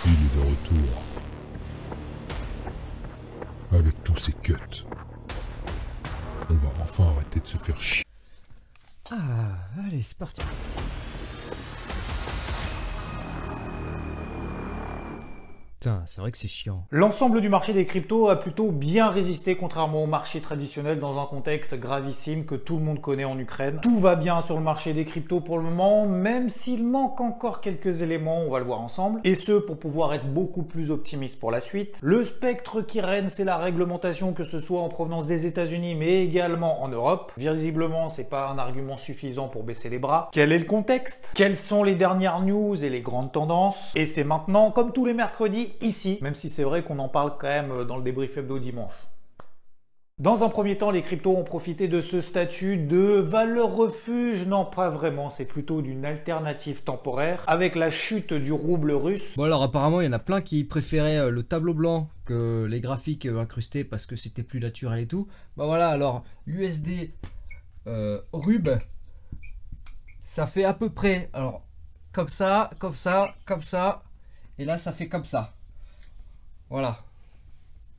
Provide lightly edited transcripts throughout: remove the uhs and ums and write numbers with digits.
Il est de retour. Avec tous ses cuts. On va enfin arrêter de se faire chier. Ah, allez, c'est parti. Putain, c'est vrai que c'est chiant. L'ensemble du marché des cryptos a plutôt bien résisté contrairement au marché traditionnel dans un contexte gravissime que tout le monde connaît en Ukraine. Tout va bien sur le marché des cryptos pour le moment, même s'il manque encore quelques éléments, on va le voir ensemble, et ce pour pouvoir être beaucoup plus optimiste pour la suite. Le spectre qui règne, c'est la réglementation, que ce soit en provenance des États-Unis mais également en Europe. Visiblement, c'est pas un argument suffisant pour baisser les bras. Quel est le contexte? Quelles sont les dernières news et les grandes tendances? Et c'est maintenant, comme tous les mercredis, ici, même si c'est vrai qu'on en parle quand même dans le débrief hebdo dimanche. Dans un premier temps, les cryptos ont profité de ce statut de valeur refuge. Non, pas vraiment, c'est plutôt d'une alternative temporaire avec la chute du rouble russe. Bon alors apparemment il y en a plein qui préféraient le tableau blanc que les graphiques incrustés parce que c'était plus naturel et tout. Bah voilà, alors l'USD RUB, ça fait à peu près, alors comme ça, comme ça, comme ça, et là ça fait comme ça. Voilà.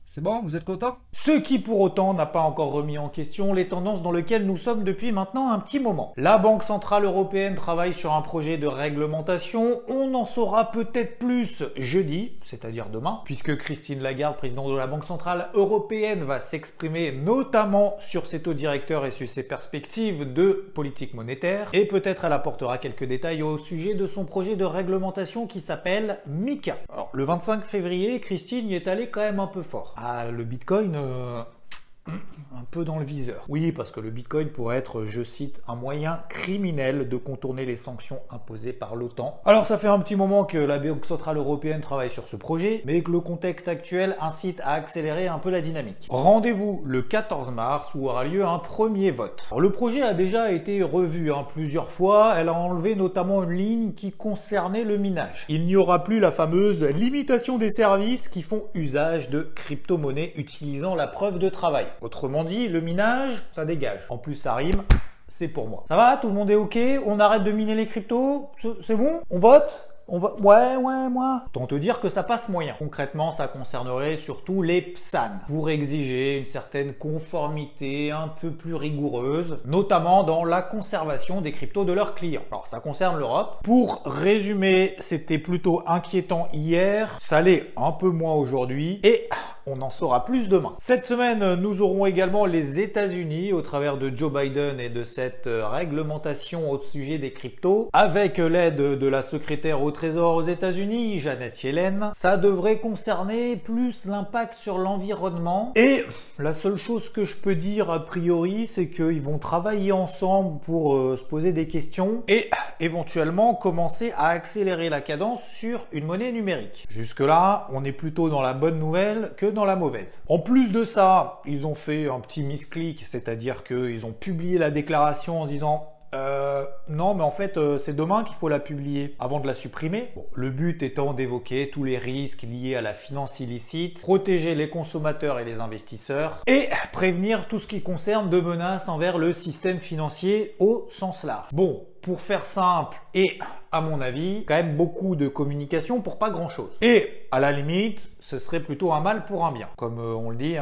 C'est bon, vous êtes content? Ce qui pour autant n'a pas encore remis en question les tendances dans lesquelles nous sommes depuis maintenant un petit moment. La Banque Centrale Européenne travaille sur un projet de réglementation. On en saura peut-être plus jeudi, c'est-à-dire demain, puisque Christine Lagarde, présidente de la Banque Centrale Européenne, va s'exprimer notamment sur ses taux directeurs et sur ses perspectives de politique monétaire. Et peut-être elle apportera quelques détails au sujet de son projet de réglementation qui s'appelle MiCA. Alors, le 25 février, Christine y est allée quand même un peu fort. Ah, le Bitcoin, un peu dans le viseur. Oui, parce que le Bitcoin pourrait être, je cite, un moyen criminel de contourner les sanctions imposées par l'OTAN. Alors ça fait un petit moment que la Banque Centrale Européenne travaille sur ce projet, mais que le contexte actuel incite à accélérer un peu la dynamique. Rendez-vous le 14 mars où aura lieu un premier vote. Alors, le projet a déjà été revu plusieurs fois, elle a enlevé notamment une ligne qui concernait le minage. Il n'y aura plus la fameuse limitation des services qui font usage de crypto-monnaies utilisant la preuve de travail. Autrement dit, le minage, ça dégage. En plus, ça rime, c'est pour moi. Ça va? Tout le monde est OK? On arrête de miner les cryptos? C'est bon? On vote? Ouais, moi. Autant te dire que ça passe moyen. Concrètement, ça concernerait surtout les PSAN pour exiger une certaine conformité un peu plus rigoureuse, notamment dans la conservation des cryptos de leurs clients. Alors, ça concerne l'Europe. Pour résumer, c'était plutôt inquiétant hier, ça l'est un peu moins aujourd'hui et on en saura plus demain. Cette semaine, nous aurons également les États-Unis au travers de Joe Biden et de cette réglementation au sujet des cryptos. Avec l'aide de la secrétaire au Trésor aux États-Unis, Janet Yellen, ça devrait concerner plus l'impact sur l'environnement. Et la seule chose que je peux dire a priori, c'est qu'ils vont travailler ensemble pour se poser des questions et éventuellement commencer à accélérer la cadence sur une monnaie numérique. Jusque-là, on est plutôt dans la bonne nouvelle que dans la mauvaise. En plus de ça, ils ont fait un petit misclick, c'est-à-dire qu'ils ont publié la déclaration en disant non, mais en fait, c'est demain qu'il faut la publier avant de la supprimer. Bon, le but étant d'évoquer tous les risques liés à la finance illicite, protéger les consommateurs et les investisseurs et prévenir tout ce qui concerne de menaces envers le système financier au sens large. Bon, pour faire simple et à mon avis, quand même beaucoup de communication pour pas grand-chose. Et à la limite, ce serait plutôt un mal pour un bien. Comme on le dit,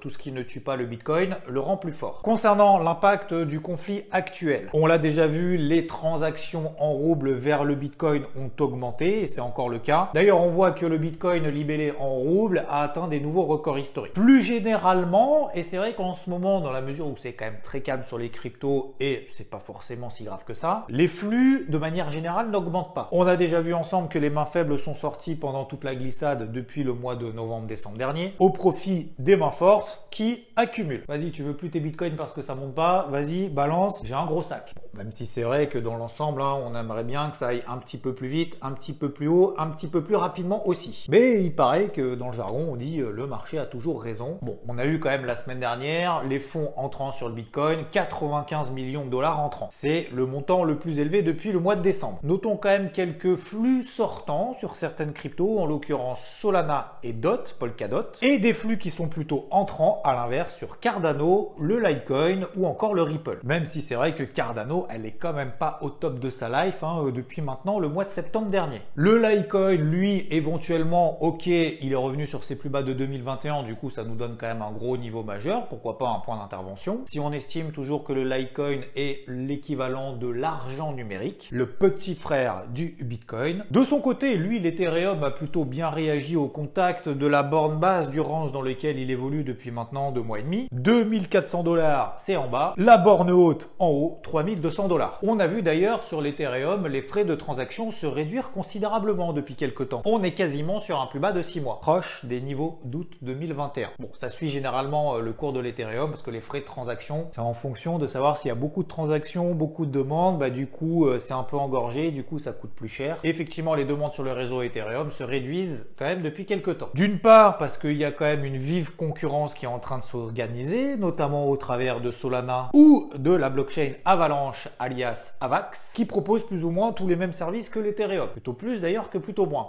tout ce qui ne tue pas le Bitcoin le rend plus fort. Concernant l'impact du conflit actuel, on l'a déjà vu, les transactions en roubles vers le Bitcoin ont augmenté et c'est encore le cas. D'ailleurs, on voit que le Bitcoin libellé en roubles a atteint des nouveaux records historiques. Plus généralement, et c'est vrai qu'en ce moment, dans la mesure où c'est quand même très calme sur les cryptos et c'est pas forcément si grave que ça, les flux, de manière générale, n'augmentent pas. On a déjà vu ensemble que les mains faibles sont sorties pendant toute la glissade depuis le mois de novembre-décembre dernier, au profit des mains fortes qui accumulent. Vas-y, tu veux plus tes bitcoins parce que ça monte pas, vas-y, balance, j'ai un gros sac. Bon, même si c'est vrai que dans l'ensemble, on aimerait bien que ça aille un petit peu plus vite, un petit peu plus haut, un petit peu plus rapidement aussi. Mais il paraît que dans le jargon, on dit le marché a toujours raison. Bon, on a eu quand même la semaine dernière les fonds entrant sur le Bitcoin, 95 millions de dollars entrants. C'est le montant le plus élevé depuis le mois de décembre. Notons quand même quelques flux sortants sur certaines cryptos, en l'occurrence Solana et DOT, Polkadot, et des flux qui sont plutôt entrants à l'inverse sur Cardano, le Litecoin ou encore le Ripple. Même si c'est vrai que Cardano, elle est quand même pas au top de sa life depuis maintenant le mois de septembre dernier. Le Litecoin, lui, éventuellement, ok, il est revenu sur ses plus bas de 2021, du coup ça nous donne quand même un gros niveau majeur, pourquoi pas un point d'intervention. Si on estime toujours que le Litecoin est l'équivalent de l'argent numérique, le petit frère du Bitcoin. De son côté, lui, l'Ethereum a plutôt bien réagi au contact de la borne basse du range dans lequel il évolue depuis maintenant 2 mois et demi. 2400 $, c'est en bas. La borne haute en haut, 3200 $. On a vu d'ailleurs sur l'Ethereum les frais de transaction se réduire considérablement depuis quelques temps. On est quasiment sur un plus bas de 6 mois, proche des niveaux d'août 2021. Bon, ça suit généralement le cours de l'Ethereum parce que les frais de transaction, c'est en fonction de savoir s'il y a beaucoup de transactions, beaucoup de demandes, bah du coup c'est un peu engorgé, du coup ça coûte plus cher. Et effectivement, les demandes sur le réseau Ethereum se réduisent quand même depuis quelques temps. D'une part parce qu'il y a quand même une vive concurrence qui est en train de s'organiser, notamment au travers de Solana ou de la blockchain Avalanche alias Avax, qui propose plus ou moins tous les mêmes services que l'Ethereum. Plutôt plus d'ailleurs que plutôt moins.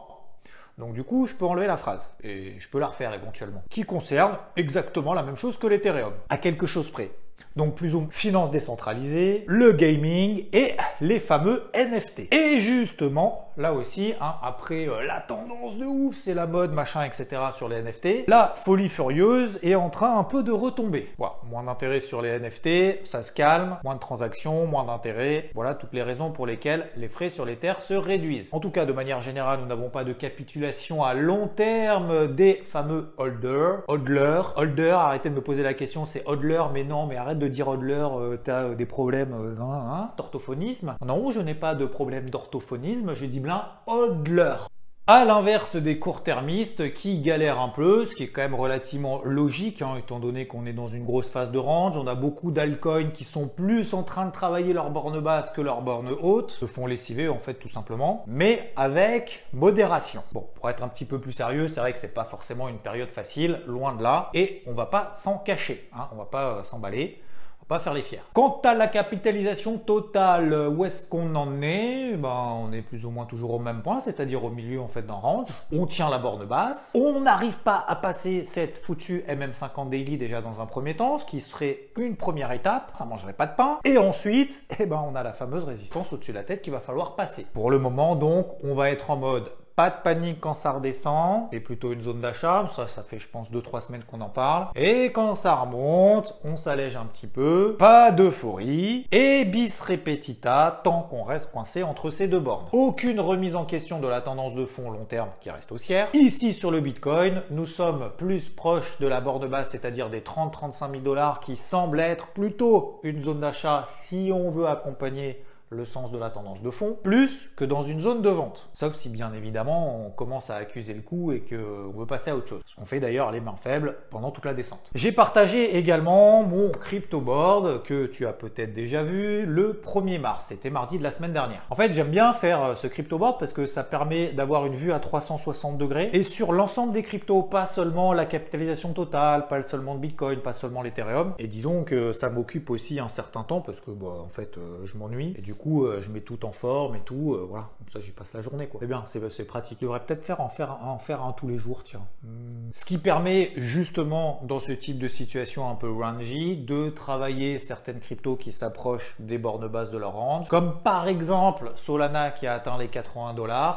Donc du coup, je peux enlever la phrase et je peux la refaire éventuellement. Qui concerne exactement la même chose que l'Ethereum, à quelque chose près. Donc plus ou moins finance décentralisée, le gaming et les fameux NFT. Et justement, là aussi, après la tendance de ouf, c'est la mode, machin, etc. sur les NFT, la folie furieuse est en train un peu de retomber. Voilà, moins d'intérêt sur les NFT, ça se calme, moins de transactions, moins d'intérêt. Voilà toutes les raisons pour lesquelles les frais sur les terres se réduisent. En tout cas, de manière générale, nous n'avons pas de capitulation à long terme des fameux holders. Holder, arrêtez de me poser la question, c'est hodler, mais non, mais arrête de dire hodler, t'as des problèmes d'orthophonisme. Non, je n'ai pas de problème d'orthophonisme, je dis bien hodler. À l'inverse des court-termistes qui galèrent un peu, ce qui est quand même relativement logique, étant donné qu'on est dans une grosse phase de range. On a beaucoup d'altcoins qui sont plus en train de travailler leur borne basse que leur borne haute, se font lessiver en fait tout simplement, mais avec modération. Bon, pour être un petit peu plus sérieux, c'est vrai que c'est pas forcément une période facile, loin de là, et on va pas s'en cacher, on va pas s'emballer. Pas faire les fiers. Quant à la capitalisation totale, où est-ce qu'on en est? On est plus ou moins toujours au même point, c'est-à-dire au milieu en fait d'un range. On tient la borne basse. On n'arrive pas à passer cette foutue MM50 daily déjà dans un premier temps, ce qui serait une première étape. Ça mangerait pas de pain. Et ensuite, on a la fameuse résistance au-dessus de la tête qu'il va falloir passer. Pour le moment donc, on va être en mode pas de panique quand ça redescend, c'est plutôt une zone d'achat, ça fait je pense 2-3 semaines qu'on en parle. Et quand ça remonte, on s'allège un petit peu, pas d'euphorie, et bis repetita tant qu'on reste coincé entre ces deux bornes. Aucune remise en question de la tendance de fond long terme qui reste haussière. Ici sur le Bitcoin, nous sommes plus proches de la borne basse, c'est-à-dire des 30-35 000 $ qui semble être plutôt une zone d'achat si on veut accompagner le sens de la tendance de fond, plus que dans une zone de vente. Sauf si bien évidemment on commence à accuser le coup et qu'on veut passer à autre chose. Ce qu'on fait d'ailleurs les mains faibles pendant toute la descente. J'ai partagé également mon crypto board que tu as peut-être déjà vu le 1er mars. C'était mardi de la semaine dernière. En fait, j'aime bien faire ce crypto board parce que ça permet d'avoir une vue à 360 degrés et sur l'ensemble des cryptos, pas seulement la capitalisation totale, pas seulement le Bitcoin, pas seulement l'Ethereum. Et disons que ça m'occupe aussi un certain temps parce que en fait je m'ennuie et du coup je mets tout en forme et tout, voilà, comme ça j'y passe la journée quoi. C'est bien, c'est pratique. Je devrais peut-être en faire un tous les jours, tiens. Ce qui permet justement dans ce type de situation un peu rangy de travailler certaines cryptos qui s'approchent des bornes basses de leur range, comme par exemple Solana qui a atteint les 80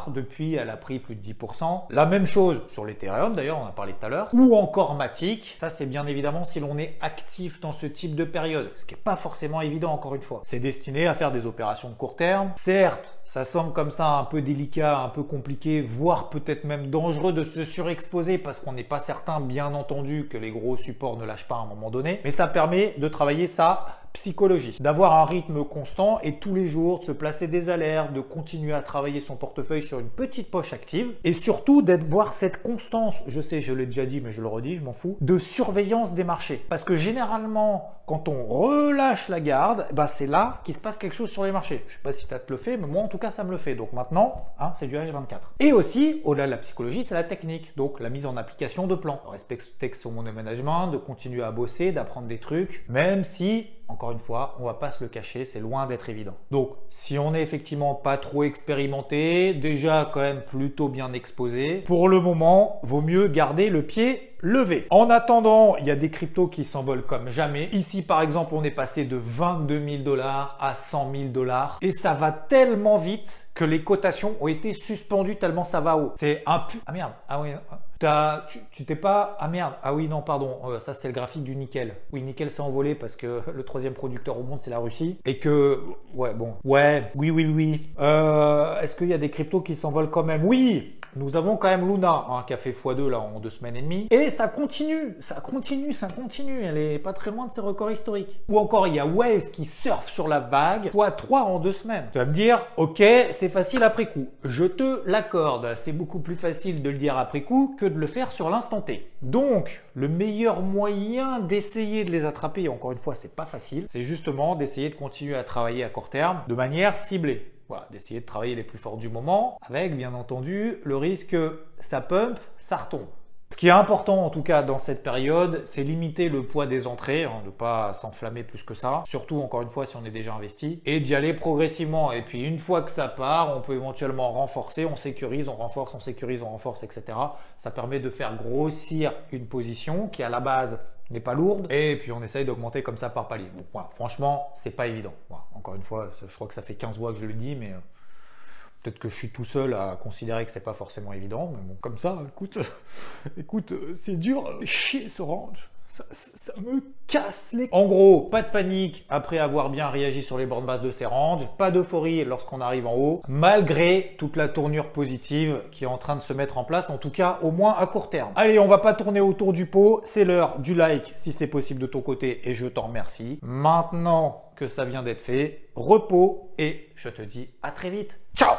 $, depuis elle a pris plus de 10%. La même chose sur l'Ethereum d'ailleurs, on a parlé tout à l'heure, ou encore Matic. Ça c'est bien évidemment si l'on est actif dans ce type de période, ce qui n'est pas forcément évident encore une fois. C'est destiné à faire des opérations de court terme. Certes, ça semble comme ça un peu délicat, un peu compliqué, voire peut-être même dangereux de se surexposer parce qu'on n'est pas certain, bien entendu, que les gros supports ne lâchent pas à un moment donné. Mais ça permet de travailler ça psychologie, d'avoir un rythme constant et tous les jours de se placer des alertes, de continuer à travailler son portefeuille sur une petite poche active et surtout d'avoir cette constance, je sais, je l'ai déjà dit mais je le redis, je m'en fous, de surveillance des marchés. Parce que généralement, quand on relâche la garde, c'est là qu'il se passe quelque chose sur les marchés. Je sais pas si ça te le fait, mais moi en tout cas ça me le fait. Donc maintenant, c'est du H24. Et aussi, au-delà de la psychologie, c'est la technique, donc la mise en application de plans. Respecter son management, de continuer à bosser, d'apprendre des trucs, même si encore une fois, on va pas se le cacher, c'est loin d'être évident. Donc, si on n'est effectivement pas trop expérimenté, déjà quand même plutôt bien exposé, pour le moment, vaut mieux garder le pied levé. En attendant, il y a des cryptos qui s'envolent comme jamais. Ici, par exemple, on est passé de 22 000 $ à 100 000 $. Et ça va tellement vite que les cotations ont été suspendues tellement ça va haut. C'est un pu... Ah merde, ah oui, tu t'es pas... Ah merde, ah oui, non, pardon, ça c'est le graphique du nickel. Oui, nickel s'est envolé parce que le troisième producteur au monde, c'est la Russie. Et que... Ouais, bon. Ouais, oui. Est-ce qu'il y a des cryptos qui s'envolent quand même? Oui. Nous avons quand même Luna, hein, qui a fait x2 là en 2 semaines et demie. Et ça continue. Elle est pas très loin de ses records historiques. Ou encore, il y a Waves qui surfe sur la vague, x3 en 2 semaines. Tu vas me dire, ok, c'est facile après coup. Je te l'accorde. C'est beaucoup plus facile de le dire après coup que de le faire sur l'instant T. Donc, le meilleur moyen d'essayer de les attraper, et encore une fois, c'est pas facile, c'est justement d'essayer de continuer à travailler à court terme de manière ciblée. Voilà, d'essayer de travailler les plus forts du moment avec, bien entendu, le risque que ça pump, ça retombe. Ce qui est important en tout cas dans cette période, c'est limiter le poids des entrées, hein, ne pas s'enflammer plus que ça, surtout encore une fois si on est déjà investi, et d'y aller progressivement. Et puis une fois que ça part, on peut éventuellement renforcer, on sécurise, on renforce, on sécurise, on renforce, etc. Ça permet de faire grossir une position qui à la base n'est pas lourde, et puis on essaye d'augmenter comme ça par palier. Bon, voilà, franchement, c'est pas évident. Voilà, encore une fois, je crois que ça fait 15 mois que je le dis, mais peut-être que je suis tout seul à considérer que c'est pas forcément évident. Mais bon, comme ça, écoute, c'est dur, chier ce range. Ça me casse les... En gros, pas de panique après avoir bien réagi sur les bornes basses de ces ranges, pas d'euphorie lorsqu'on arrive en haut, malgré toute la tournure positive qui est en train de se mettre en place, en tout cas au moins à court terme. Allez, on va pas tourner autour du pot, c'est l'heure du like si c'est possible de ton côté et je t'en remercie. Maintenant que ça vient d'être fait, repos et je te dis à très vite. Ciao!